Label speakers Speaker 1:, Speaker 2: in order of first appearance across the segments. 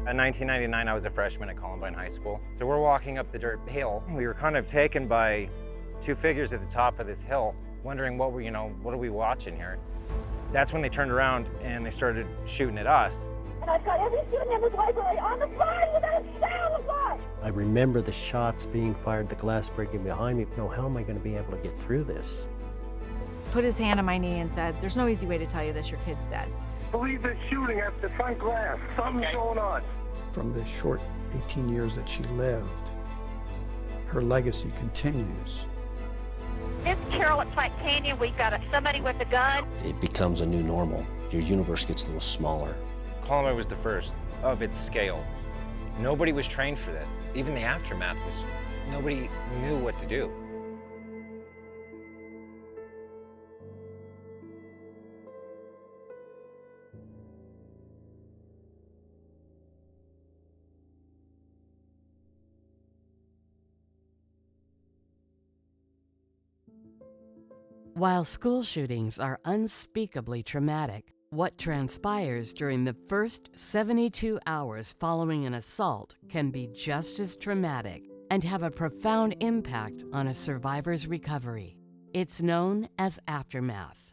Speaker 1: In 1999, I was a freshman at Columbine High School. So we're walking up the dirt hill. We were kind of taken by two figures at the top of this hill, wondering what are we watching here? That's when they turned around and they started shooting at us.
Speaker 2: And I've got every student in this library on the floor. You better stay on the floor.
Speaker 3: I remember the shots being fired, the glass breaking behind me. No, how am I going to be able to get through this?
Speaker 4: Put his hand on my knee and said, "There's no easy way to tell you this, your kid's dead."
Speaker 5: Believe they're shooting at the front glass. Something's going on.
Speaker 6: From the short 18 years that she lived, her legacy continues.
Speaker 2: It's Carol at Plant Canyon. We've got somebody with a gun.
Speaker 3: It becomes a new normal. Your universe gets a little smaller.
Speaker 1: Columbine was the first of its scale. Nobody was trained for that. Even the aftermath nobody knew what to do.
Speaker 7: While school shootings are unspeakably traumatic, what transpires during the first 72 hours following an assault can be just as traumatic and have a profound impact on a survivor's recovery. It's known as aftermath.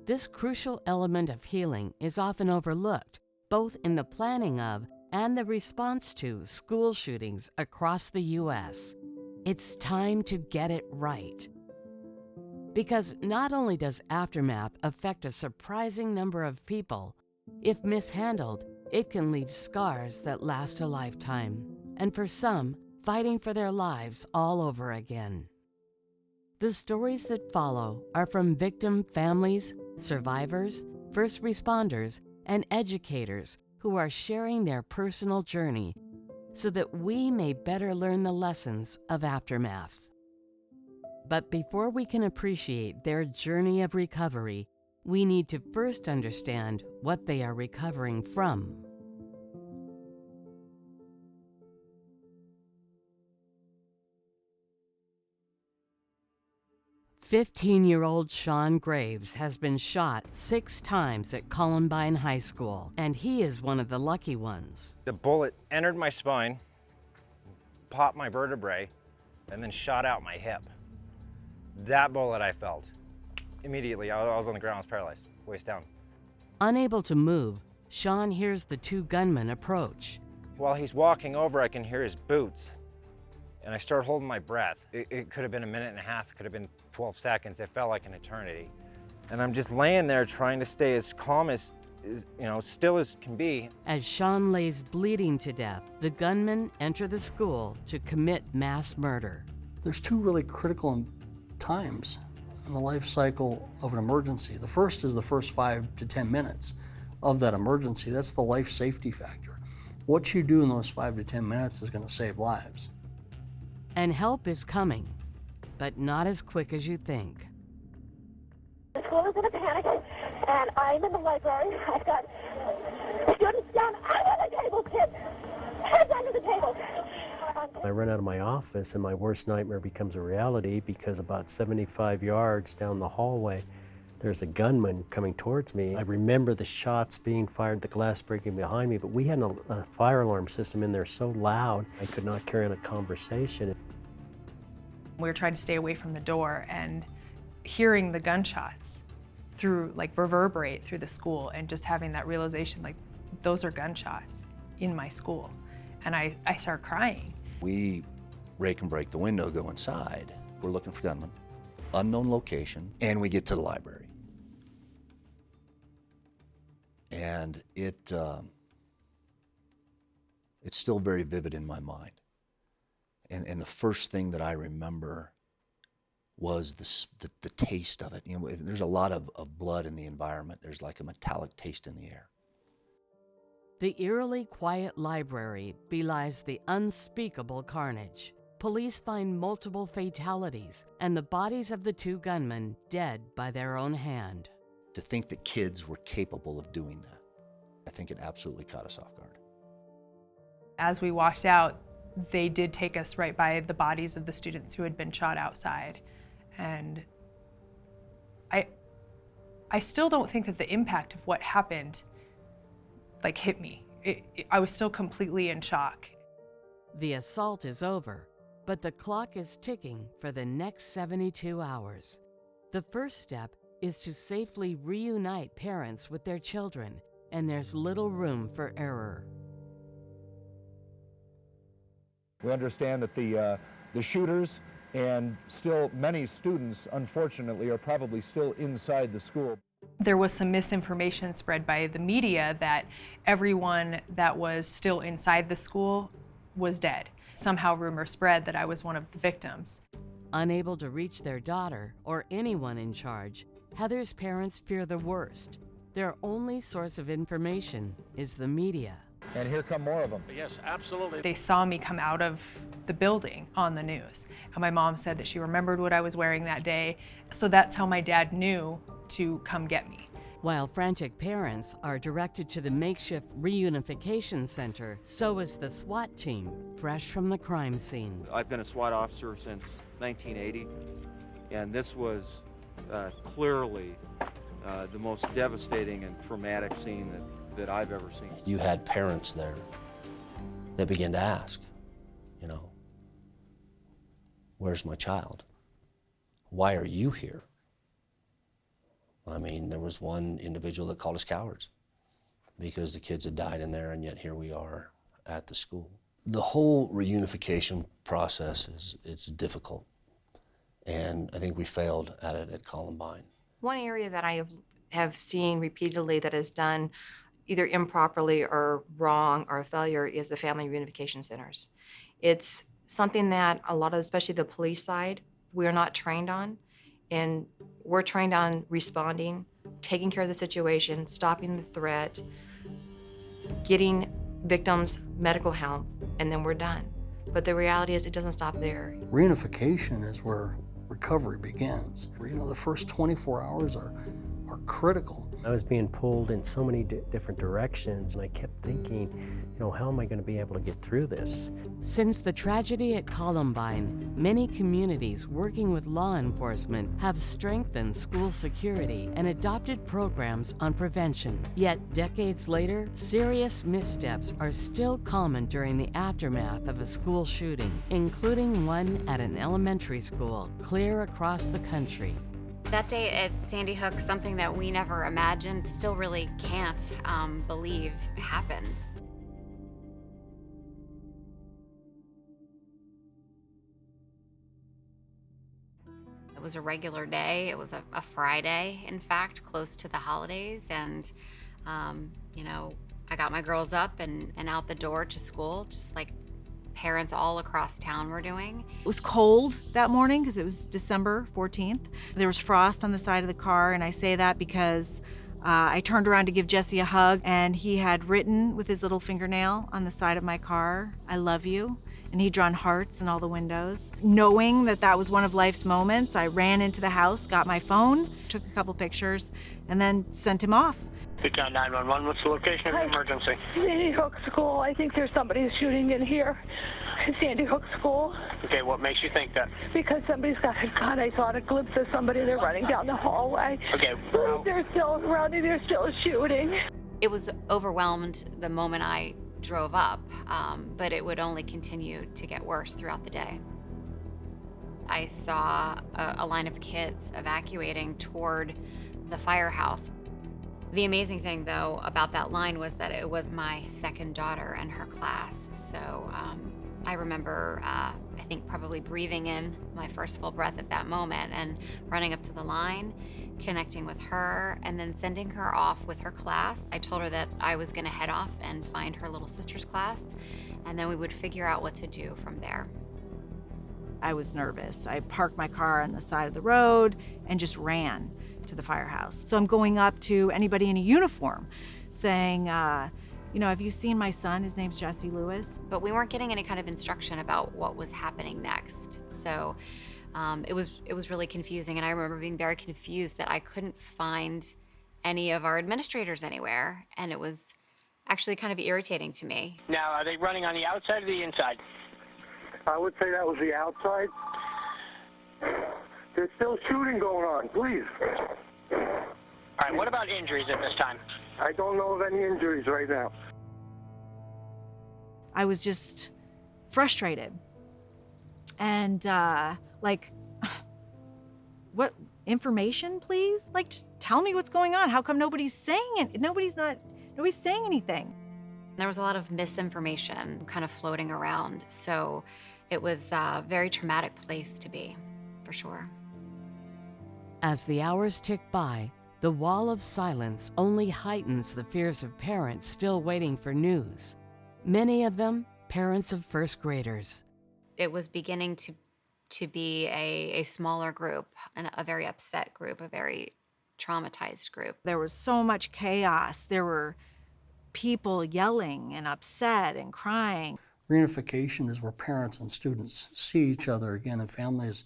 Speaker 7: This crucial element of healing is often overlooked, both in the planning of and the response to school shootings across the U.S. It's time to get it right. Because not only does aftermath affect a surprising number of people, if mishandled, it can leave scars that last a lifetime, and for some, fighting for their lives all over again. The stories that follow are from victim families, survivors, first responders, and educators who are sharing their personal journey so that we may better learn the lessons of aftermath. But before we can appreciate their journey of recovery, we need to first understand what they are recovering from. "15-year-old Sean Graves has been shot 6 times at Columbine High School, and he is one of the lucky ones.
Speaker 1: The bullet entered my spine, popped my vertebrae, and then shot out my hip. That bullet I felt. Immediately, I was on the ground, I was paralyzed, waist down.
Speaker 7: Unable to move, Sean hears the 2 gunmen approach.
Speaker 1: While he's walking over, I can hear his boots, and I start holding my breath. It could have been a minute and a half, it could have been 12 seconds. It felt like an eternity. And I'm just laying there trying to stay as calm as still as can be.
Speaker 7: As Sean lays bleeding to death, the gunmen enter the school to commit mass murder.
Speaker 8: There's 2 really critical times in the life cycle of an emergency. The first is the first 5 to 10 minutes of that emergency. That's the life safety factor. What you do in those 5 to 10 minutes is going to save lives.
Speaker 7: And help is coming, but not as quick as you think.
Speaker 2: The school is in a panic, and I'm in the library. I've got students down under the table, kids, heads under the table.
Speaker 3: I run out of my office and my worst nightmare becomes a reality because about 75 yards down the hallway, there's a gunman coming towards me. I remember the shots being fired, the glass breaking behind me, but we had a fire alarm system in there so loud, I could not carry on a conversation.
Speaker 9: We were trying to stay away from the door, and hearing the gunshots reverberate through the school, and just having that realization, those are gunshots in my school. And I start crying.
Speaker 10: We rake and break the window, go inside. We're looking for gunmen, unknown location, and we get to the library. And it's still very vivid in my mind. And the first thing that I remember was the taste of it. There's a lot of blood in the environment. There's like a metallic taste in the air.
Speaker 7: The eerily quiet library belies the unspeakable carnage. Police find multiple fatalities and the bodies of the 2 gunmen dead by their own hand.
Speaker 10: To think that kids were capable of doing that, I think it absolutely caught us off guard.
Speaker 9: As we walked out, they did take us right by the bodies of the students who had been shot outside. And I still don't think that the impact of what happened like hit me. I was still completely in shock.
Speaker 7: The assault is over, but the clock is ticking for the next 72 hours. The first step is to safely reunite parents with their children, and there's little room for error.
Speaker 11: We understand that the shooters and still many students, unfortunately, are probably still inside the school.
Speaker 9: There was some misinformation spread by the media that everyone that was still inside the school was dead. Somehow rumor spread that I was one of the victims.
Speaker 7: Unable to reach their daughter or anyone in charge, Heather's parents fear the worst. Their only source of information is the media.
Speaker 11: And here come more of them.
Speaker 12: Yes, absolutely.
Speaker 9: They saw me come out of the building on the news. And my mom said that she remembered what I was wearing that day. So that's how my dad knew to come get me.
Speaker 7: While frantic parents are directed to the makeshift reunification center, so is the SWAT team, fresh from the crime scene.
Speaker 12: I've been a SWAT officer since 1980, and this was clearly the most devastating and traumatic scene that I've ever seen.
Speaker 10: You had parents there that began to ask, you know, where's my child? Why are you here? I mean, there was one individual that called us cowards because the kids had died in there, and yet here we are at the school. The whole reunification process it's difficult, and I think we failed at it at Columbine.
Speaker 13: One area that I have seen repeatedly that is done either improperly or wrong or a failure is the family reunification centers. It's something that a lot of, especially the police side, we're not trained on. And we're trained on responding, taking care of the situation, stopping the threat, getting victims medical help, and then we're done. But the reality is it doesn't stop there.
Speaker 8: Reunification is where recovery begins. You know, the first 24 hours are critical.
Speaker 3: I was being pulled in so many different directions, and I kept thinking, you know, how am I going to be able to get through this?
Speaker 7: Since the tragedy at Columbine, many communities working with law enforcement have strengthened school security and adopted programs on prevention. Yet, decades later, serious missteps are still common during the aftermath of a school shooting, including one at an elementary school clear across the country.
Speaker 14: That day at Sandy Hook, something that we never imagined, still really can't believe happened. It was a regular day. It was a Friday, in fact, close to the holidays. And, you know, I got my girls up and out the door to school, just like parents all across town were doing.
Speaker 4: It was cold that morning because it was December 14th. There was frost on the side of the car, and I say that because I turned around to give Jesse a hug, and he had written with his little fingernail on the side of my car, "I love you," and he'd drawn hearts in all the windows. Knowing that that was one of life's moments, I ran into the house, got my phone, took a couple pictures, and then sent him off.
Speaker 5: Newtown 911, what's the location of the emergency?
Speaker 2: Sandy Hook School. I think there's somebody shooting in here. Sandy Hook School.
Speaker 5: Okay, what makes you think that?
Speaker 2: Because somebody's got a gun. I saw a glimpse of somebody. They're running down the hallway.
Speaker 5: Okay.
Speaker 2: They're still running. They're still shooting.
Speaker 14: It was overwhelmed the moment I drove up, but it would only continue to get worse throughout the day. I saw a line of kids evacuating toward the firehouse. The amazing thing, though, about that line was that it was my second daughter and her class. So I remember, I think, probably breathing in my first full breath at that moment and running up to the line, connecting with her, and then sending her off with her class. I told her that I was going to head off and find her little sister's class, and then we would figure out what to do from there.
Speaker 4: I was nervous. I parked my car on the side of the road and just ran to the firehouse. So I'm going up to anybody in a uniform saying, you know, have you seen my son? His name's Jesse Lewis.
Speaker 14: But we weren't getting any kind of instruction about what was happening next. So it was really confusing, and I remember being very confused that I couldn't find any of our administrators anywhere, and it was actually kind of irritating to me.
Speaker 5: Now, are they running on the outside or the inside? I would say that was the outside. There's still shooting going on, please.
Speaker 15: All right, what about injuries at this time?
Speaker 5: I don't know of any injuries right now.
Speaker 4: I was just frustrated. And like, what information, please? Like, just tell me what's going on. How come nobody's saying it? Nobody's saying anything.
Speaker 14: There was a lot of misinformation kind of floating around, so it was a very traumatic place to be, for sure.
Speaker 7: As the hours tick by, the wall of silence only heightens the fears of parents still waiting for news. Many of them, parents of first graders.
Speaker 14: It was beginning to be a smaller group, and a very upset group, a very traumatized group.
Speaker 4: There was so much chaos. There were people yelling and upset and crying.
Speaker 8: Reunification is where parents and students see each other again and families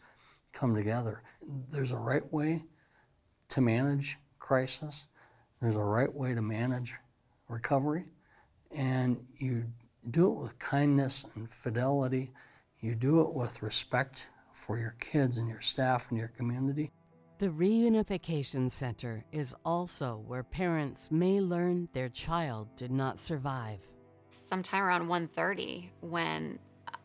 Speaker 8: come together. There's a right way to manage crisis. There's a right way to manage recovery. And you do it with kindness and fidelity. You do it with respect for your kids and your staff and your community.
Speaker 7: The Reunification Center is also where parents may learn their child did not survive.
Speaker 14: Sometime around 1:30 when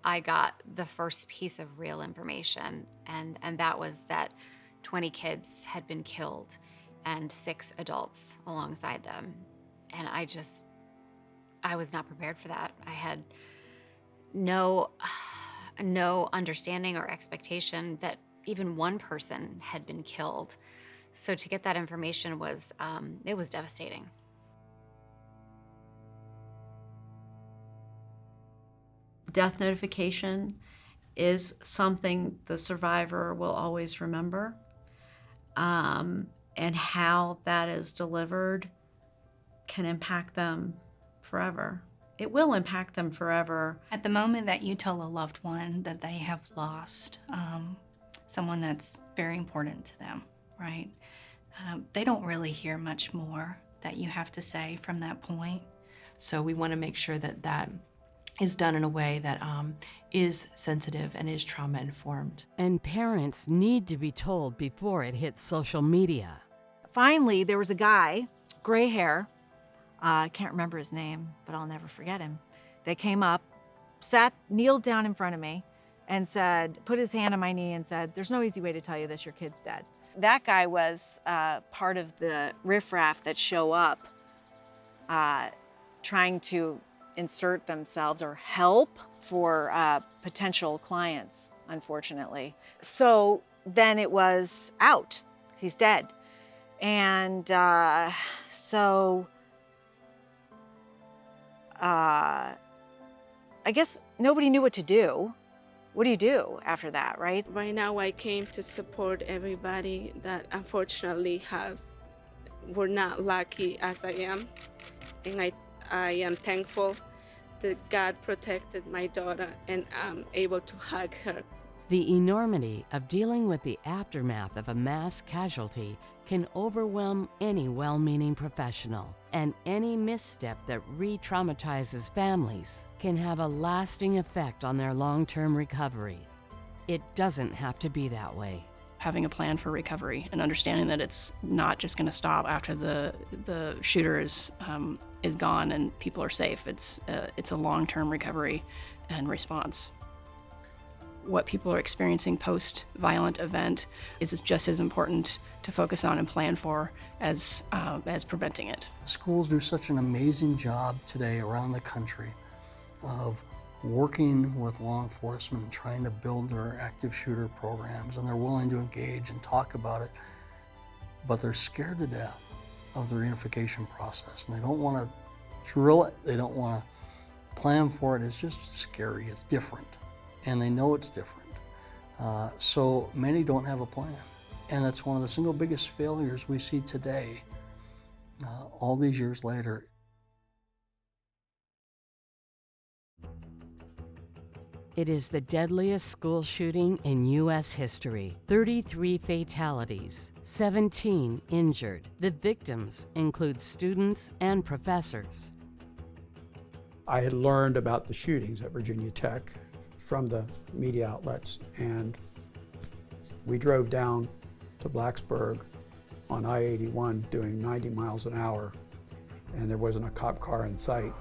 Speaker 14: I got the first piece of real information, and that was that 20 kids had been killed and 6 adults alongside them. And I was not prepared for that. I had no understanding or expectation that even one person had been killed. So to get that information was, it was devastating.
Speaker 15: Death notification is something the survivor will always remember, and how that is delivered can impact them forever. It will impact them forever.
Speaker 16: At the moment that you tell a loved one that they have lost someone that's very important to them, right? They don't really hear much more that you have to say from that point.
Speaker 17: So we want to make sure that that is done in a way that is sensitive and is trauma-informed.
Speaker 7: And parents need to be told before it hits social media.
Speaker 4: Finally, there was a guy, gray hair, I can't remember his name, but I'll never forget him. They came up, kneeled down in front of me, and said, put his hand on my knee and said, "There's no easy way to tell you this, your kid's dead." That guy was part of the riffraff that show up trying to insert themselves or help for potential clients, unfortunately. So then it was out. He's dead. And so I guess nobody knew what to do. What do you do after that, right?
Speaker 18: Right now I came to support everybody that unfortunately were not lucky as I am. And I am thankful that God protected my daughter and I'm able to hug her.
Speaker 7: The enormity of dealing with the aftermath of a mass casualty can overwhelm any well-meaning professional, and any misstep that re-traumatizes families can have a lasting effect on their long-term recovery. It doesn't have to be that way.
Speaker 19: Having a plan for recovery and understanding that it's not just going to stop after the shooter is gone and people are safe. It's a long-term recovery and response. What people are experiencing post-violent event is just as important to focus on and plan for as preventing it.
Speaker 8: Schools do such an amazing job today around the country of working with law enforcement and trying to build their active shooter programs, and they're willing to engage and talk about it, but they're scared to death of the reunification process, and they don't want to drill it, they don't want to plan for it. It's just scary, it's different, and they know it's different. So many don't have a plan, and that's one of the single biggest failures we see today, all these years later.
Speaker 7: It is the deadliest school shooting in U.S. history. 33 fatalities, 17 injured. The victims include students and professors.
Speaker 6: I had learned about the shootings at Virginia Tech from the media outlets, and we drove down to Blacksburg on I-81 doing 90 miles an hour and there wasn't a cop car in sight.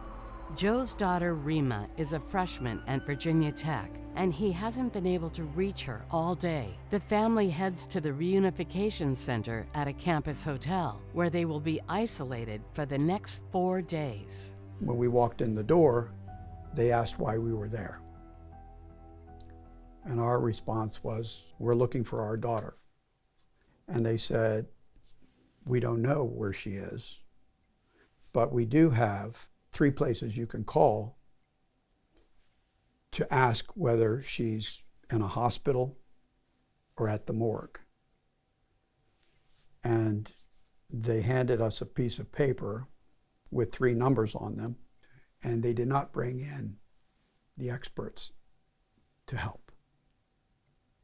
Speaker 7: Joe's daughter Rima is a freshman at Virginia Tech, and he hasn't been able to reach her all day. The family heads to the reunification center at a campus hotel, where they will be isolated for the next 4 days.
Speaker 6: When we walked in the door, they asked why we were there. And our response was, we're looking for our daughter. And they said, we don't know where she is, but we do have 3 places you can call to ask whether she's in a hospital or at the morgue. And they handed us a piece of paper with 3 numbers on them, and they did not bring in the experts to help,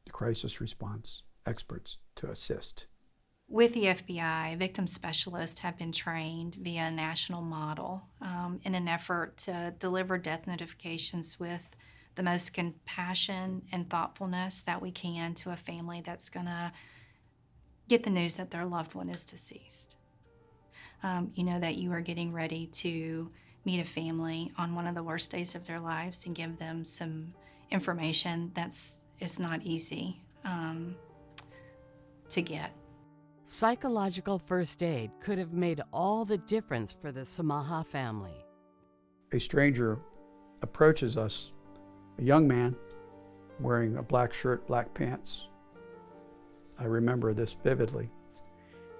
Speaker 6: the crisis response experts to assist.
Speaker 16: With the FBI, victim specialists have been trained via a national model in an effort to deliver death notifications with the most compassion and thoughtfulness that we can to a family that's going to get the news that their loved one is deceased. You know that you are getting ready to meet a family on one of the worst days of their lives and give them some information it's not easy to get.
Speaker 7: Psychological first aid could have made all the difference for the Samaha family.
Speaker 6: A stranger approaches us, a young man wearing a black shirt, black pants. I remember this vividly.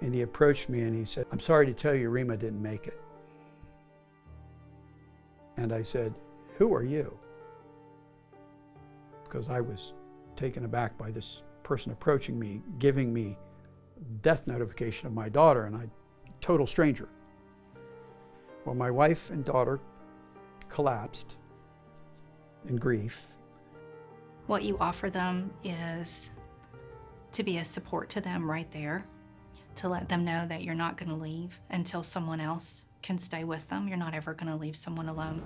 Speaker 6: And he approached me and he said, "I'm sorry to tell you Rima didn't make it." And I said, "Who are you?" Because I was taken aback by this person approaching me, giving me death notification of my daughter, and total stranger. Well, my wife and daughter collapsed in grief.
Speaker 16: What you offer them is to be a support to them right there, to let them know that you're not going to leave until someone else can stay with them. You're not ever going to leave someone alone.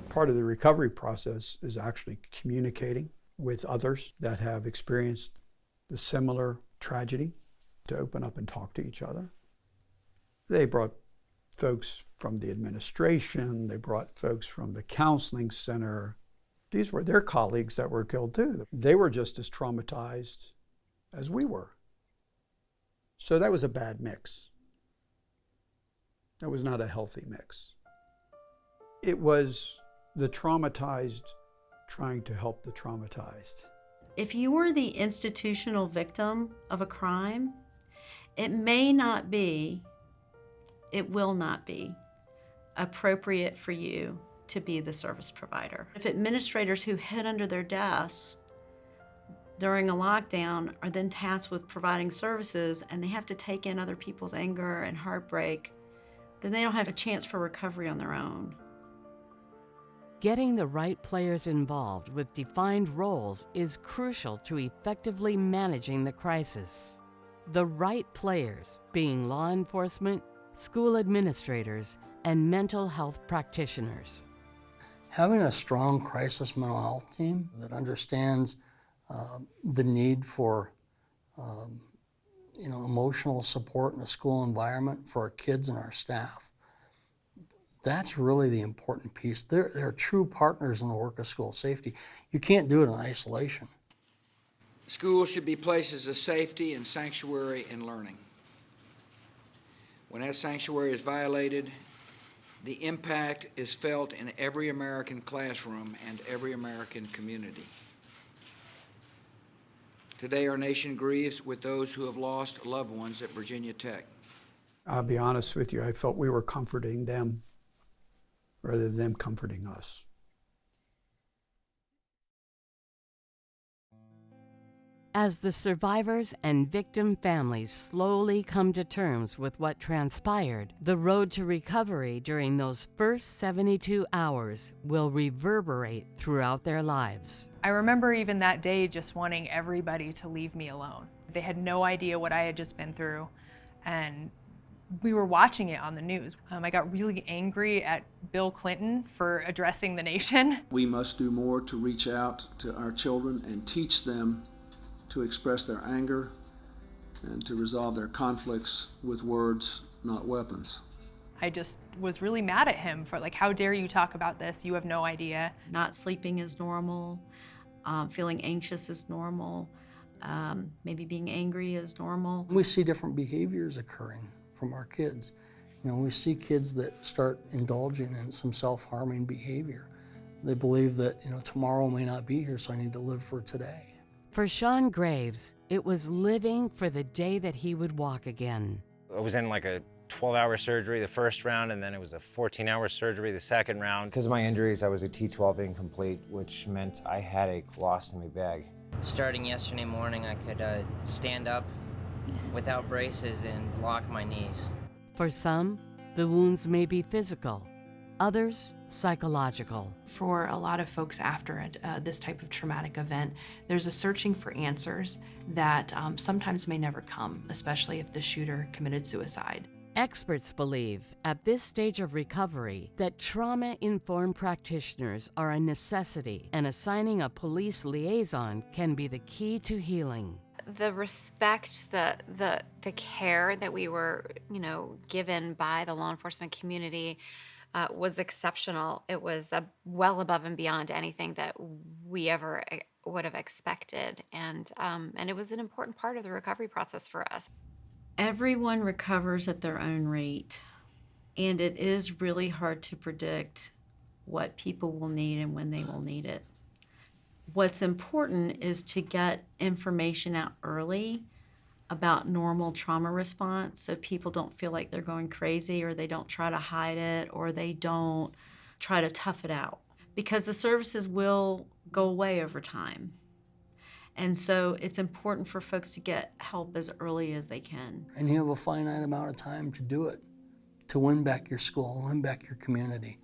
Speaker 6: Part of the recovery process is actually communicating with others that have experienced the similar tragedy, to open up and talk to each other. They brought folks from the administration, they brought folks from the counseling center. These were their colleagues that were killed too. They were just as traumatized as we were. So that was a bad mix. That was not a healthy mix. It was the traumatized trying to help the traumatized.
Speaker 15: If you were the institutional victim of a crime, it may not be, it will not be appropriate for you to be the service provider. If administrators who hid under their desks during a lockdown are then tasked with providing services and they have to take in other people's anger and heartbreak, then they don't have a chance for recovery on their own.
Speaker 7: Getting the right players involved with defined roles is crucial to effectively managing the crisis. The right players being law enforcement, school administrators, and mental health practitioners.
Speaker 8: Having a strong crisis mental health team that understands the need for emotional support in a school environment for our kids and our staff, that's really the important piece. They're true partners in the work of school safety. You can't do it in isolation.
Speaker 20: Schools should be places of safety and sanctuary and learning. When that sanctuary is violated, the impact is felt in every American classroom and every American community. Today, our nation grieves with those who have lost loved ones at Virginia Tech.
Speaker 6: I'll be honest with you, I felt we were comforting them rather than them comforting us.
Speaker 7: As the survivors and victim families slowly come to terms with what transpired, the road to recovery during those first 72 hours will reverberate throughout their lives.
Speaker 9: I remember even that day just wanting everybody to leave me alone. They had no idea what I had just been through, and We were watching it on the news. I got really angry at Bill Clinton for addressing the nation.
Speaker 21: We must do more to reach out to our children and teach them to express their anger and to resolve their conflicts with words, not weapons.
Speaker 9: I just was really mad at him for like, how dare you talk about this? You have no idea.
Speaker 15: Not sleeping is normal. Feeling anxious is normal. Maybe being angry is normal.
Speaker 8: We see different behaviors occurring from our kids. You know, we see kids that start indulging in some self-harming behavior. They believe that, you know, tomorrow may not be here, so I need to live for today.
Speaker 7: For Sean Graves, it was living for the day that he would walk again.
Speaker 1: I was in like a 12-hour surgery the first round, and then it was a 14-hour surgery the second round. Because of my injuries, I was a T12 incomplete, which meant I had a colostomy bag.
Speaker 22: Starting yesterday morning, I could stand up without braces and lock my knees.
Speaker 7: For some, the wounds may be physical, others psychological.
Speaker 17: For a lot of folks after this type of traumatic event, there's a searching for answers that sometimes may never come, especially if the shooter committed suicide.
Speaker 7: Experts believe, at this stage of recovery, that trauma-informed practitioners are a necessity, and assigning a police liaison can be the key to healing.
Speaker 14: The respect, the care that we were, given by the law enforcement community was exceptional. It was well above and beyond anything that we ever would have expected, and it was an important part of the recovery process for us.
Speaker 15: Everyone recovers at their own rate, and it is really hard to predict what people will need and when they will need it. What's important is to get information out early about normal trauma response so people don't feel like they're going crazy, or they don't try to hide it, or they don't try to tough it out, because the services will go away over time. And so it's important for folks to get help as early as they can.
Speaker 8: And you have a finite amount of time to do it, to win back your school, win back your community,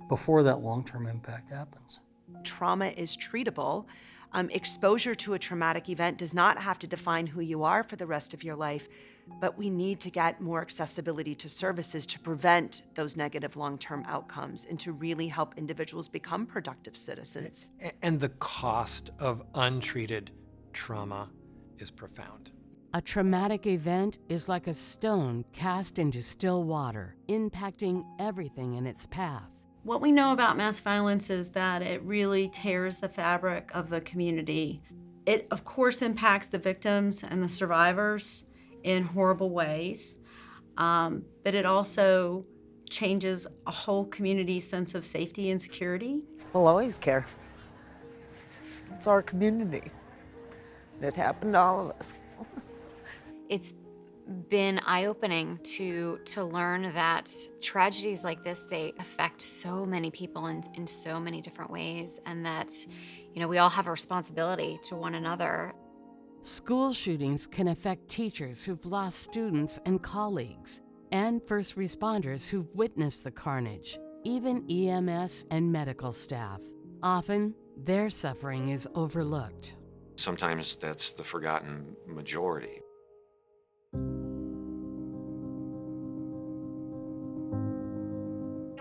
Speaker 8: before that long-term impact happens.
Speaker 23: Trauma is treatable. Exposure to a traumatic event does not have to define who you are for the rest of your life, but we need to get more accessibility to services to prevent those negative long-term outcomes and to really help individuals become productive citizens.
Speaker 24: And the cost of untreated trauma is profound.
Speaker 7: A traumatic event is like a stone cast into still water, impacting everything in its path.
Speaker 15: What we know about mass violence is that it really tears the fabric of the community. It, of course, impacts the victims and the survivors in horrible ways, but it also changes a whole community's sense of safety and security.
Speaker 25: We'll always care. It's our community. It happened to all of us.
Speaker 14: It's been eye-opening to learn that tragedies like this, they affect so many people in so many different ways, and that, we all have a responsibility to one another.
Speaker 7: School shootings can affect teachers who've lost students and colleagues, and first responders who've witnessed the carnage, even EMS and medical staff. Often, their suffering is overlooked.
Speaker 26: Sometimes that's the forgotten majority.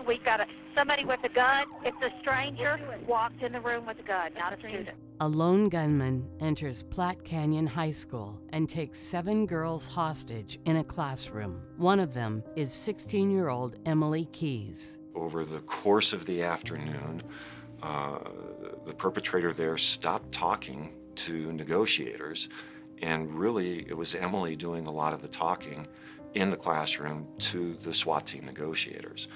Speaker 2: We've got somebody with a gun. It's a stranger walked in the room with a gun, not a student.
Speaker 7: A lone gunman enters Platte Canyon High School and takes 7 girls hostage in a classroom. One of them is 16-year-old Emily Keys.
Speaker 26: Over the course of the afternoon, the perpetrator there stopped talking to negotiators, and really it was Emily doing a lot of the talking in the classroom to the SWAT team negotiators.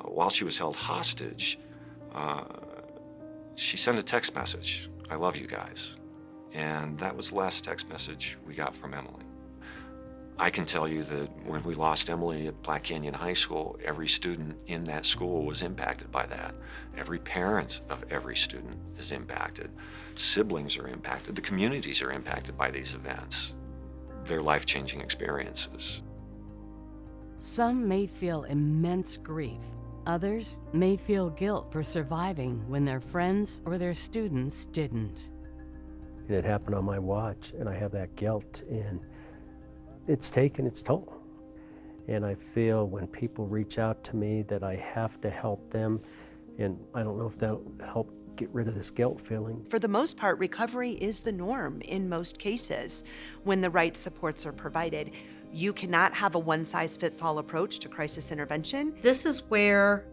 Speaker 26: While she was held hostage, she sent a text message, "I love you guys." And that was the last text message we got from Emily. I can tell you that when we lost Emily at Platte Canyon High School, every student in that school was impacted by that. Every parent of every student is impacted. Siblings are impacted. The communities are impacted by these events. They're life-changing experiences.
Speaker 7: Some may feel immense grief. Others may feel guilt for surviving when their friends or their students didn't.
Speaker 3: And it happened on my watch, and I have that guilt, and it's taken its toll. And I feel when people reach out to me that I have to help them, and I don't know if that'll help get rid of this guilt feeling.
Speaker 23: For the most part, recovery is the norm in most cases when the right supports are provided. You cannot have a one-size-fits-all approach to crisis intervention.
Speaker 15: This is where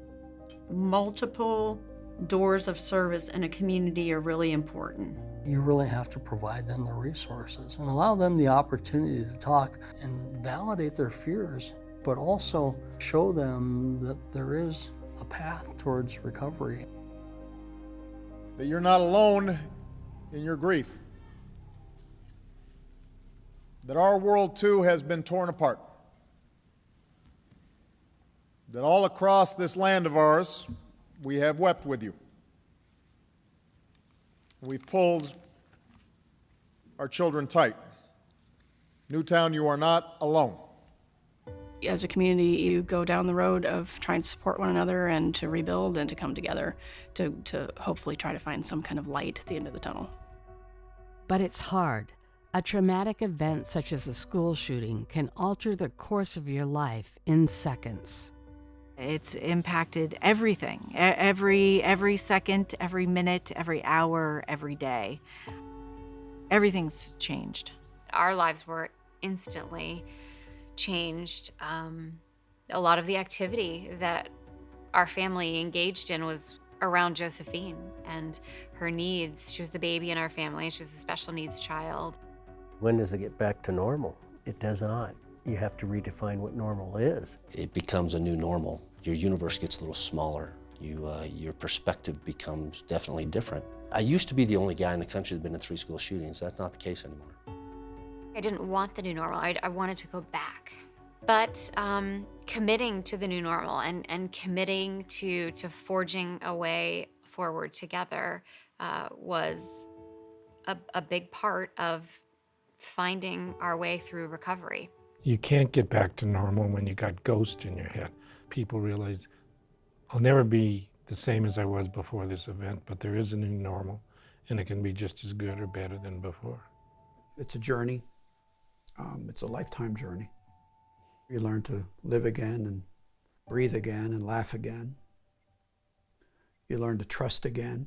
Speaker 15: multiple doors of service in a community are really important.
Speaker 8: You really have to provide them the resources and allow them the opportunity to talk and validate their fears, but also show them that there is a path towards recovery.
Speaker 4: That you're not alone in your grief. That our world too has been torn apart. That all across this land of ours, we have wept with you. We've pulled our children tight. Newtown, you are not alone.
Speaker 19: As a community, you go down the road of trying to support one another and to rebuild and to come together to hopefully try to find some kind of light at the end of the tunnel.
Speaker 7: But it's hard. A traumatic event such as a school shooting can alter the course of your life in seconds.
Speaker 5: It's impacted everything, every second, every minute, every hour, every day. Everything's changed.
Speaker 14: Our lives were instantly changed. A lot of the activity that our family engaged in was around Josephine and her needs. She was the baby in our family. She was a special needs child.
Speaker 3: When does it get back to normal? It does not. You have to redefine what normal is.
Speaker 10: It becomes a new normal. Your universe gets a little smaller. Your perspective becomes definitely different. I used to be the only guy in the country that's been in 3 school shootings. That's not the case anymore.
Speaker 14: I didn't want the new normal. I wanted to go back. But committing to the new normal and committing to forging a way forward together was a big part of finding our way through recovery.
Speaker 11: You can't get back to normal when you got ghosts in your head. People realize, I'll never be the same as I was before this event, but there is a new normal, and it can be just as good or better than before.
Speaker 6: It's a journey. It's a lifetime journey. You learn to live again and breathe again and laugh again. You learn to trust again.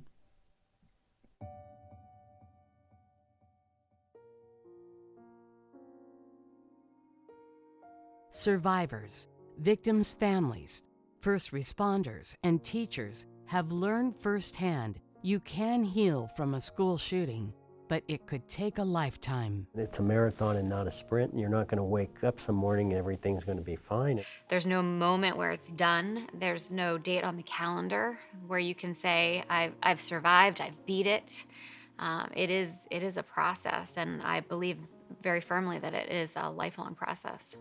Speaker 7: Survivors, victims' families, first responders, and teachers have learned firsthand you can heal from a school shooting, but it could take a lifetime.
Speaker 3: It's a marathon and not a sprint, and you're not going to wake up some morning and everything's going to be fine.
Speaker 14: There's no moment where it's done. There's no date on the calendar where you can say, I've survived, I've beat it. It is a process, and I believe very firmly that it is a lifelong process.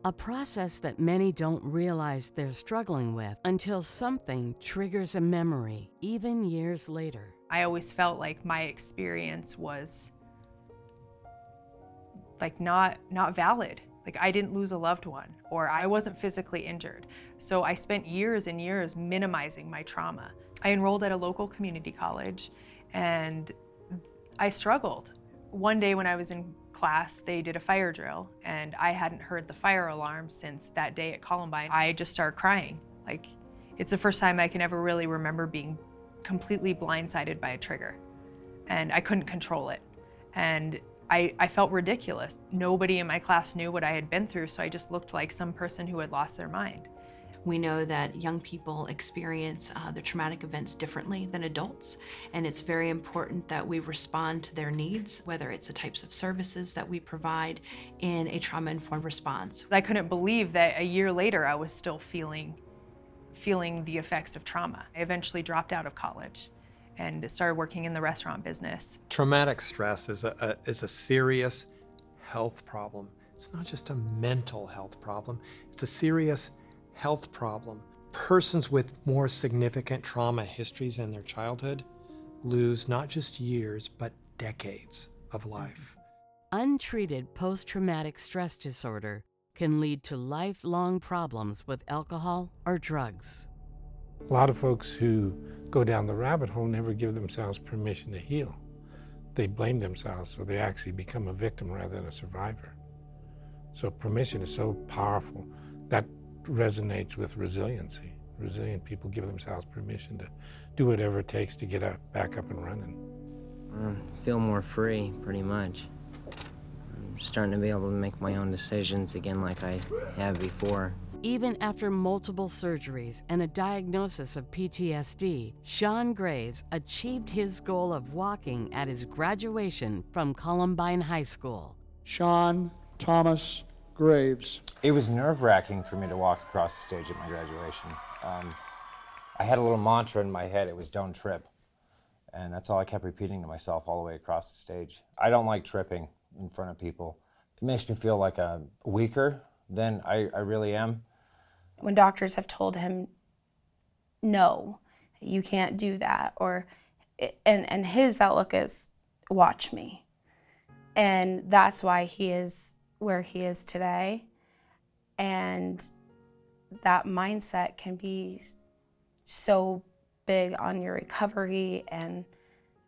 Speaker 7: A process that many don't realize they're struggling with until something triggers a memory, even years later.
Speaker 9: I always felt like my experience was like not valid. Like I didn't lose a loved one, or I wasn't physically injured. So I spent years and years minimizing my trauma. I enrolled at a local community college and I struggled. One day when I was in class, they did a fire drill and I hadn't heard the fire alarm since that day at Columbine. I just started crying. Like, it's the first time I can ever really remember being completely blindsided by a trigger, and I couldn't control it. And I felt ridiculous. Nobody in my class knew what I had been through, so I just looked like some person who had lost their mind.
Speaker 17: We know that young people experience the traumatic events differently than adults, and it's very important that we respond to their needs, whether it's the types of services that we provide in a trauma-informed response.
Speaker 9: I couldn't believe that a year later I was still feeling the effects of trauma. I eventually dropped out of college and started working in the restaurant business.
Speaker 24: Traumatic stress is a serious health problem. It's not just a mental health problem, it's a serious health problem. Persons with more significant trauma histories in their childhood lose not just years, but decades of life.
Speaker 7: Untreated post-traumatic stress disorder can lead to lifelong problems with alcohol or drugs.
Speaker 11: A lot of folks who go down the rabbit hole never give themselves permission to heal. They blame themselves, so they actually become a victim rather than a survivor. So permission is so powerful that resonates with resiliency. Resilient people give themselves permission to do whatever it takes to get back up and running.
Speaker 22: Feel more free, pretty much. I'm starting to be able to make my own decisions again like I have before.
Speaker 7: Even after multiple surgeries and a diagnosis of PTSD, Sean Graves achieved his goal of walking at his graduation from Columbine High School.
Speaker 6: Sean Thomas Graves.
Speaker 1: It was nerve-wracking for me to walk across the stage at my graduation. I had a little mantra in my head, it was don't trip. And that's all I kept repeating to myself all the way across the stage. I don't like tripping in front of people. It makes me feel like I'm weaker than I really am.
Speaker 12: When doctors have told him, no, you can't do that, and his outlook is, watch me. And that's why he is where he is today. And that mindset can be so big on your recovery and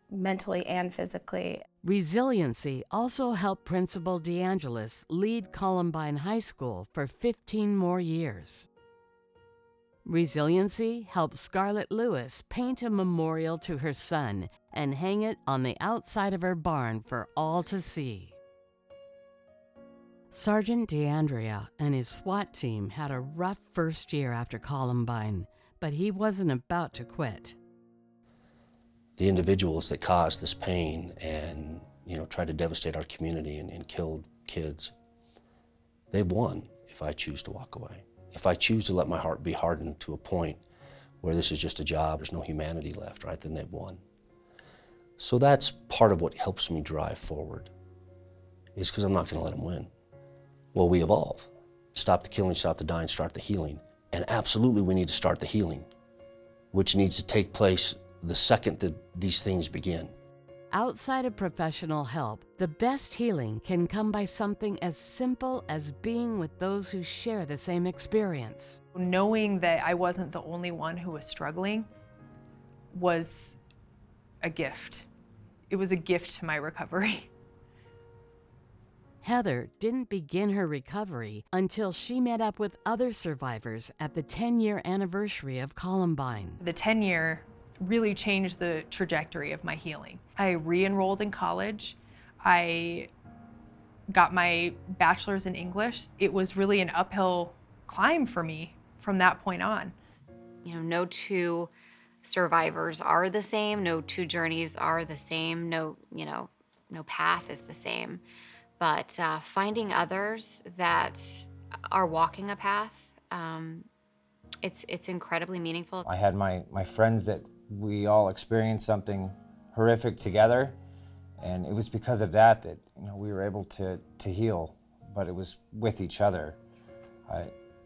Speaker 12: mentally and physically.
Speaker 7: Resiliency also helped Principal DeAngelis lead Columbine High School for 15 more years. Resiliency helped Scarlett Lewis paint a memorial to her son and hang it on the outside of her barn for all to see. Sergeant DeAndrea and his SWAT team had a rough first year after Columbine, but he wasn't about to quit.
Speaker 10: The individuals that caused this pain and, tried to devastate our community and killed kids, they've won if I choose to walk away. If I choose to let my heart be hardened to a point where this is just a job, there's no humanity left, right, then they've won. So that's part of what helps me drive forward, is because I'm not going to let them win. Well, we evolve. Stop the killing, stop the dying, start the healing. And absolutely we need to start the healing, which needs to take place the second that these things begin.
Speaker 7: Outside of professional help, the best healing can come by something as simple as being with those who share the same experience.
Speaker 9: Knowing that I wasn't the only one who was struggling was a gift. It was a gift to my recovery.
Speaker 7: Heather didn't begin her recovery until she met up with other survivors at the 10-year anniversary of Columbine.
Speaker 9: The 10-year really changed the trajectory of my healing. I re-enrolled in college. I got my bachelor's in English. It was really an uphill climb for me from that point on.
Speaker 14: No two survivors are the same. No two journeys are the same. No path is the same. But finding others that are walking a path, it's incredibly meaningful.
Speaker 1: I had my friends that we all experienced something horrific together, and it was because of that we were able to heal, but it was with each other.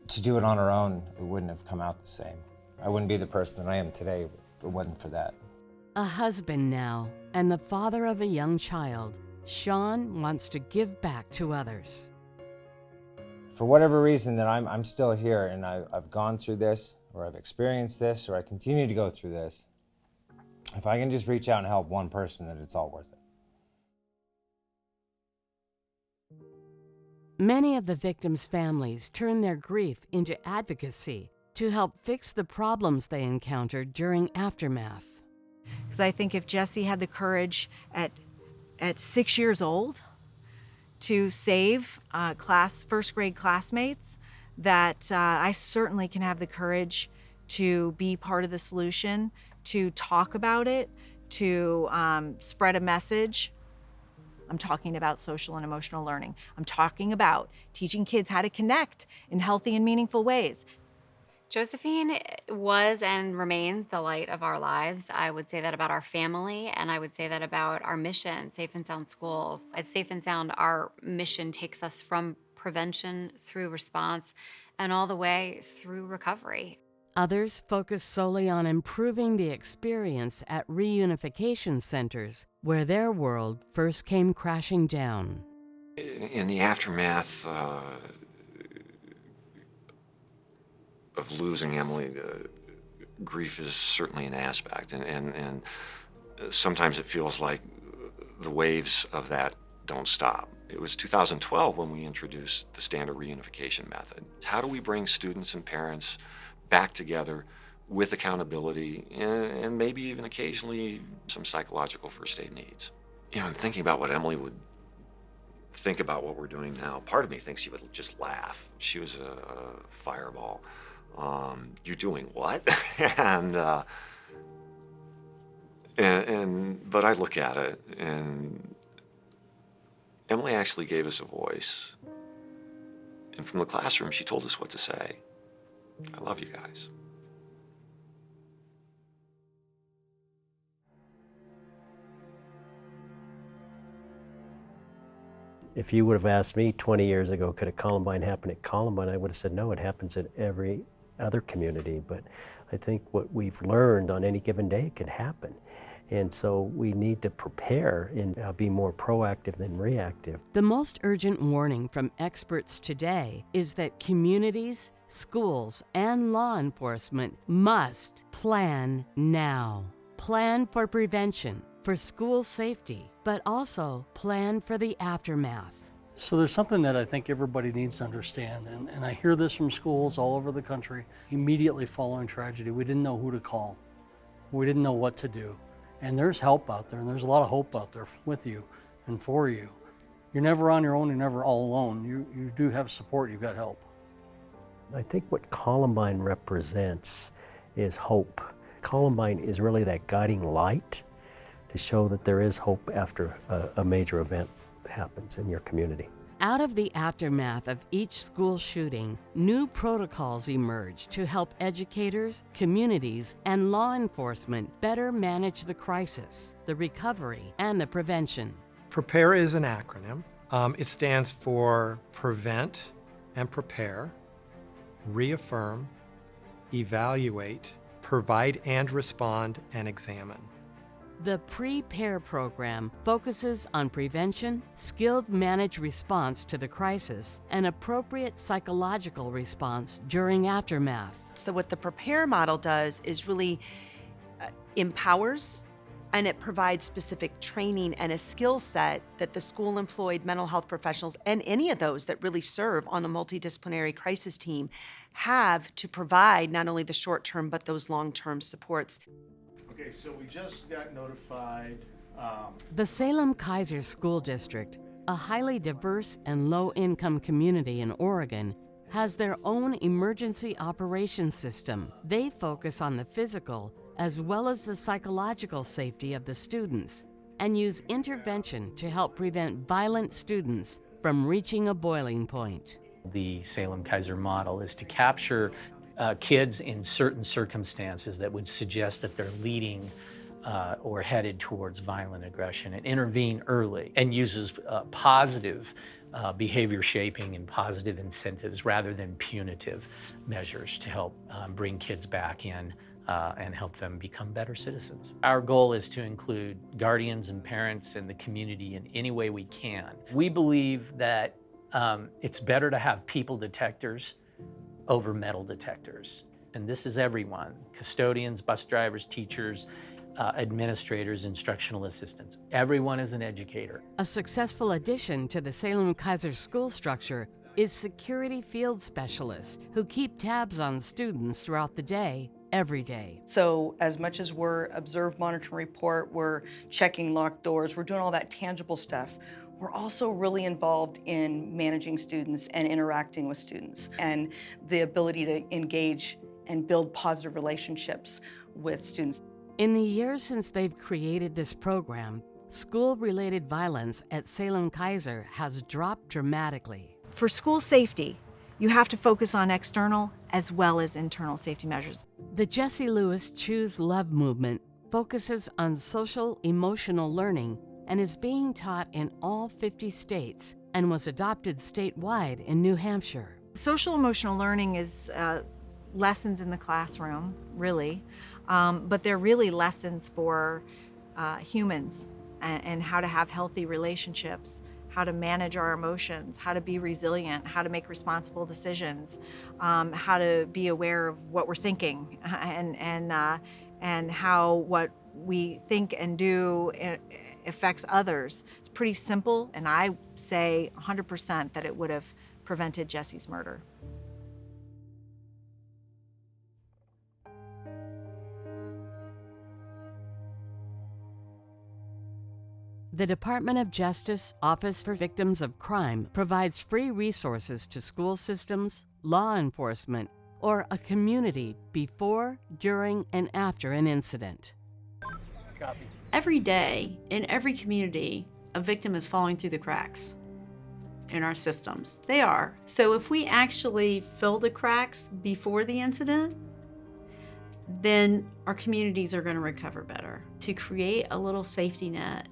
Speaker 1: To do it on our own, it wouldn't have come out the same. I wouldn't be the person that I am today if it wasn't for that.
Speaker 7: A husband now, and the father of a young child, Sean wants to give back to others.
Speaker 1: For whatever reason that I'm still here and I've gone through this, or I've experienced this, or I continue to go through this, if I can just reach out and help one person, then it's all worth it.
Speaker 7: Many of the victims' families turn their grief into advocacy to help fix the problems they encountered during aftermath.
Speaker 5: Because I think if Jesse had the courage at 6 years old to save first grade classmates, that I certainly can have the courage to be part of the solution, to talk about it, to spread a message. I'm talking about social and emotional learning. I'm talking about teaching kids how to connect in healthy and meaningful ways.
Speaker 14: Josephine was and remains the light of our lives. I would say that about our family, and I would say that about our mission, Safe and Sound Schools. At Safe and Sound, our mission takes us from prevention through response and all the way through recovery.
Speaker 7: Others focus solely on improving the experience at reunification centers, where their world first came crashing down.
Speaker 26: In the aftermath of losing Emily, grief is certainly an aspect, and sometimes it feels like the waves of that don't stop. It was 2012 when we introduced the standard reunification method. How do we bring students and parents back together with accountability and maybe even occasionally some psychological first aid needs? You know, and thinking about what Emily would think about what we're doing now, part of me thinks she would just laugh. She was a fireball. You're doing what? But I look at it, and Emily actually gave us a voice. And from the classroom, she told us what to say. I love you guys.
Speaker 3: If you would have asked me 20 years ago, could a Columbine happen at Columbine, I would have said, no, it happens at every other community. But I think what we've learned on any given day can happen. And so we need to prepare and be more proactive than reactive.
Speaker 7: The most urgent warning from experts today is that communities, schools, and law enforcement must plan now. Plan for prevention, for school safety, but also plan for the aftermath.
Speaker 8: So there's something that I think everybody needs to understand, and I hear this from schools all over the country. Immediately following tragedy, we didn't know who to call. We didn't know what to do. And there's help out there, and there's a lot of hope out there with you and for you. You're never on your own, you're never all alone. You do have support, you've got help.
Speaker 3: I think what Columbine represents is hope. Columbine is really that guiding light to show that there is hope after a major event happens in your community.
Speaker 7: Out of the aftermath of each school shooting, new protocols emerge to help educators, communities, and law enforcement better manage the crisis, the recovery, and the prevention.
Speaker 24: PREPARE is an acronym. It stands for Prevent and Prepare, Reaffirm, Evaluate, Provide and Respond, and Examine.
Speaker 7: The PREPARE program focuses on prevention, skilled managed response to the crisis, and appropriate psychological response during aftermath.
Speaker 23: So what the PREPARE model does is really empowers, and it provides specific training and a skill set that the school-employed mental health professionals and any of those that really serve on a multidisciplinary crisis team have to provide not only the short-term but those long-term supports.
Speaker 13: Okay, so we just got notified.
Speaker 7: The Salem-Keizer School District, a highly diverse and low-income community in Oregon, has their own emergency operations system. They focus on the physical as well as the psychological safety of the students and use intervention to help prevent violent students from reaching a boiling point.
Speaker 16: The Salem-Keizer model is to capture kids in certain circumstances that would suggest that they're leading or headed towards violent aggression, and intervene early, and uses positive behavior shaping and positive incentives rather than punitive measures to help bring kids back in and help them become better citizens. Our goal is to include guardians and parents and the community in any way we can. We believe that it's better to have people detectors over metal detectors. And this is everyone: custodians, bus drivers, teachers, administrators, instructional assistants. Everyone is an educator.
Speaker 7: A successful addition to the Salem-Keizer school structure is security field specialists who keep tabs on students throughout the day, every day.
Speaker 18: So as much as we're observe, monitor, report, we're checking locked doors, we're doing all that tangible stuff, we're also really involved in managing students and interacting with students, and the ability to engage and build positive relationships with students.
Speaker 7: In the years since they've created this program, school-related violence at Salem-Keizer has dropped dramatically.
Speaker 5: For school safety, you have to focus on external as well as internal safety measures.
Speaker 7: The Jesse Lewis Choose Love movement focuses on social emotional learning and is being taught in all 50 states and was adopted statewide in New Hampshire.
Speaker 5: Social emotional learning is lessons in the classroom, really, but they're really lessons for humans and how to have healthy relationships, how to manage our emotions, how to be resilient, how to make responsible decisions, how to be aware of what we're thinking, and how what we think and do affects others. It's pretty simple, and I say 100% that it would have prevented Jesse's murder.
Speaker 7: The Department of Justice Office for Victims of Crime provides free resources to school systems, law enforcement, or a community before, during, and after an incident.
Speaker 2: Copy.
Speaker 4: Every day, in every community, a victim is falling through the cracks in our systems. They are. So if we actually fill the cracks before the incident, then our communities are going to recover better. To create a little safety net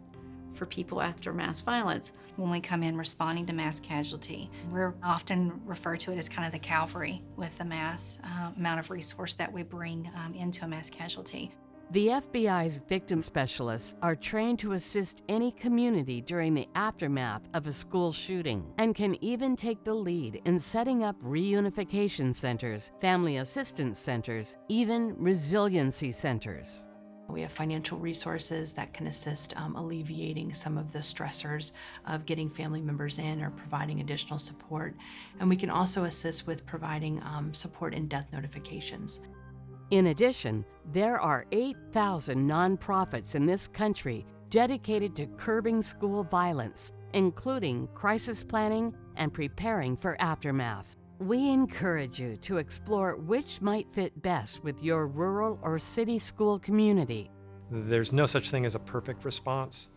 Speaker 4: for people after mass violence.
Speaker 15: When we come in responding to mass casualty, we're often referred to it as kind of the cavalry with the mass amount of resource that we bring into a mass casualty.
Speaker 7: The FBI's victim specialists are trained to assist any community during the aftermath of a school shooting and can even take the lead in setting up reunification centers, family assistance centers, even resiliency centers.
Speaker 17: We have financial resources that can assist alleviating some of the stressors of getting family members in or providing additional support. And we can also assist with providing support in death notifications.
Speaker 7: In addition, there are 8,000 nonprofits in this country dedicated to curbing school violence, including crisis planning and preparing for aftermath. We encourage you to explore which might fit best with your rural or city school community.
Speaker 24: There's no such thing as a perfect response.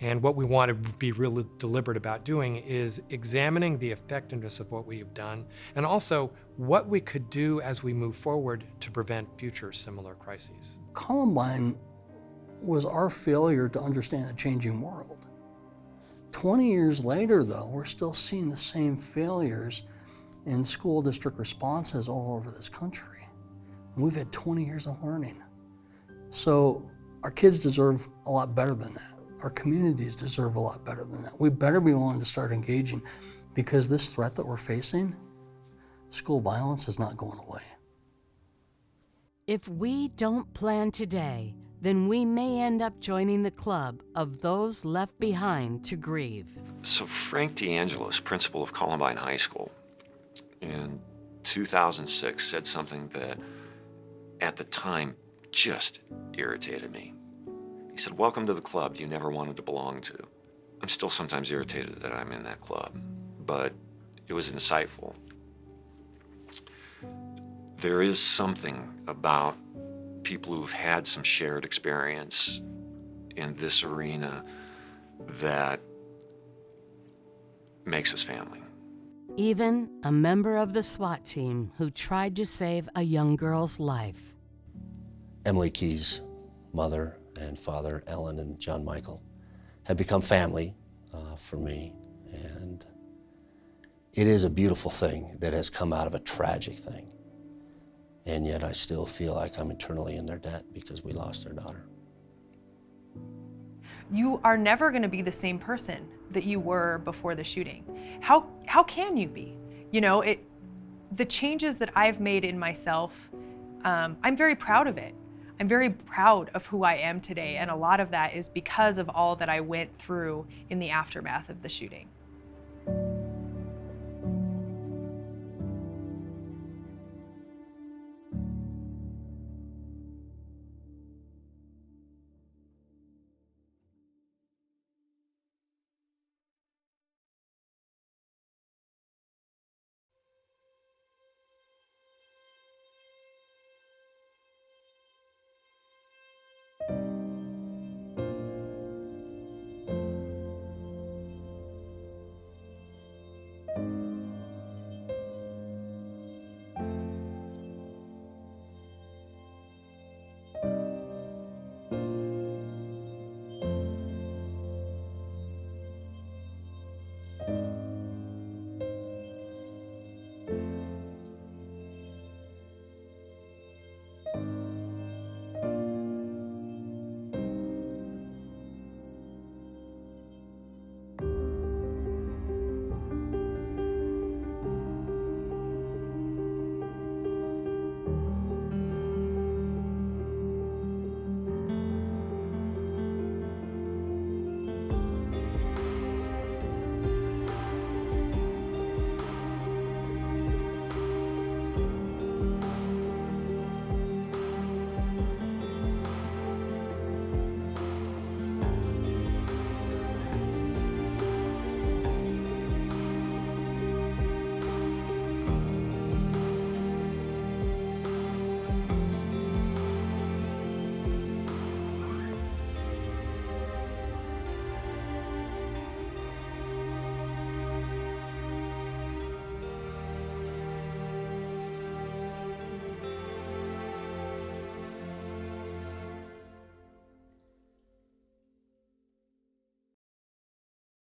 Speaker 24: And what we want to be really deliberate about doing is examining the effectiveness of what we have done and also what we could do as we move forward to prevent future similar crises.
Speaker 8: Columbine was our failure to understand a changing world. 20 years later, though, we're still seeing the same failures in school district responses all over this country. And we've had 20 years of learning. So our kids deserve a lot better than that. Our communities deserve a lot better than that. We better be willing to start engaging because this threat that we're facing, school violence, is not going away.
Speaker 7: If we don't plan today, then we may end up joining the club of those left behind to grieve.
Speaker 26: So Frank D'Angelo's principal of Columbine High School in 2006 said something that at the time just irritated me. He said, "Welcome to the club you never wanted to belong to." I'm still sometimes irritated that I'm in that club, but it was insightful. There is something about people who've had some shared experience in this arena that makes us family.
Speaker 7: Even a member of the SWAT team who tried to save a young girl's life.
Speaker 10: Emily Key's mother and father, Ellen and John Michael, have become family for me. And it is a beautiful thing that has come out of a tragic thing. And yet I still feel like I'm eternally in their debt because we lost their daughter.
Speaker 9: You are never going to be the same person that you were before the shooting. How can you be? You know, the changes that I've made in myself, I'm very proud of it. I'm very proud of who I am today, and a lot of that is because of all that I went through in the aftermath of the shooting.